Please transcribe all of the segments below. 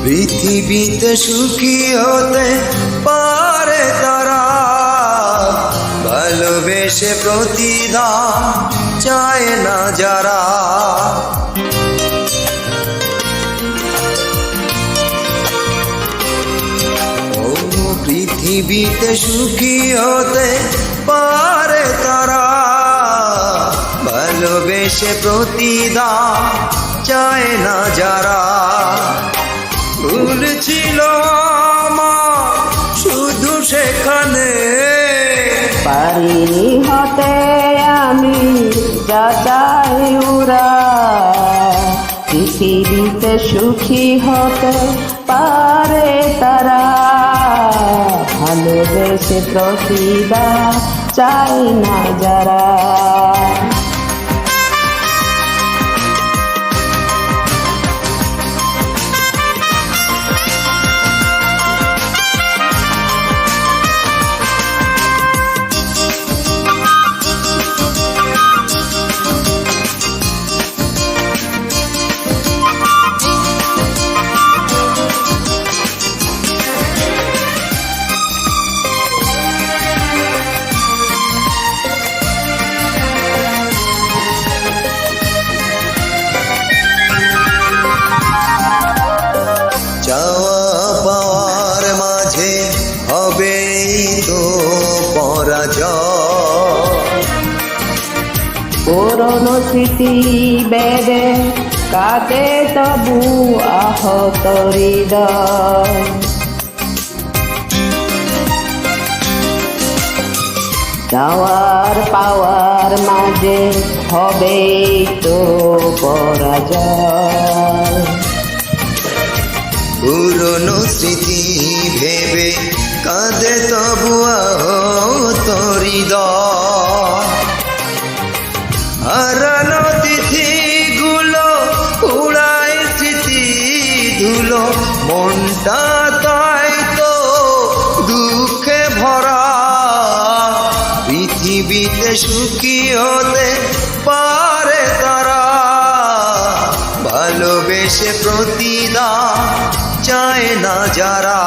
পৃথিবীতে সুখী হতে পারে তারা, ভালোবেসে প্রতিদান চায় না যারা। ও পৃথিবীতে সুখী হতে পারে তারা, ভালোবেসে প্রতিদান চায় না যারা। ভুল ছিল আমার শুধু সেখানে, পারিনি হতে আমি যা চাই ওরা। পৃথিবীতে সুখী হতে পারে তারা, ভালোবেসে প্রতিদান চাই না যারা। চাওয়া পাওয়ার মাঝে হবেই তো পরাজয়। পুরনো স্মৃতি বেদে কাঁদে তবু আহত হৃদয়। চাওয়ার পাওয়ার মাঝে হবেই তো পরাজয়। পুরনো স্মৃতি ভেবে কাঁদে তবু আহত হৃদয়। হারানো তিথিগুলো উড়ায় স্মৃতি ধুলো, মনটা তাই তো দুঃখে ভরা। পৃথিবীতে সুখী হতে পারে তারা, ভালোবেসে প্রতিদান চায় না যারা।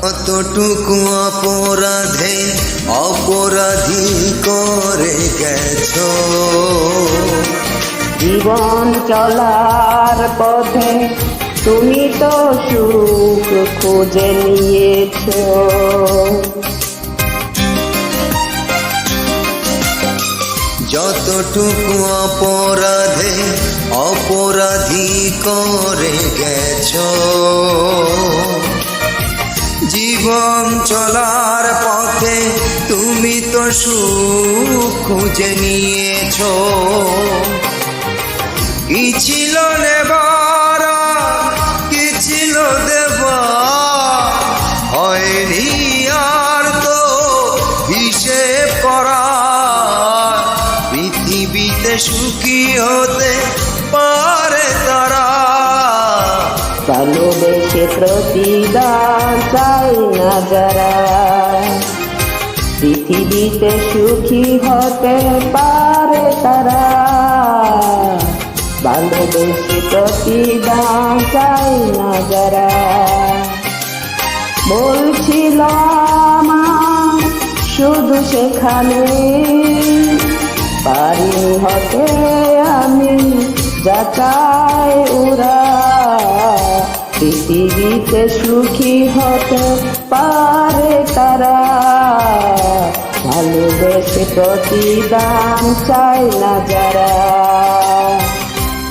কতটুকু অপরাধে অপরাধী করে গেছো। জীবন চলার পথে তুমি তো সুখ খুঁজে নিয়েছো। যতটুকু অপরাধে অপরাধী করে গেছো। জীবন চলার পথে তুমি তো সুখ খুঁজে নিয়েছো। কি ছিল নেবার, কি ছিল দেবার, হয়নি আর তো হিসেব করা। পৃথিবীতে সুখী হতে পারে তারা, ভালোবেসে প্রতিদান চাই না যারা। পৃথিবীতে সুখী হতে পারে তারা, ভালোবেসে প্রতিদান চাই না যারা। বলছিলাম শুধু সেখানে, পারিনি হতে আমি যা চাই ওরা। পৃথিবীতে সুখী হতে পারে তারা, ভালোবেসে প্রতিদান চাই না যারা।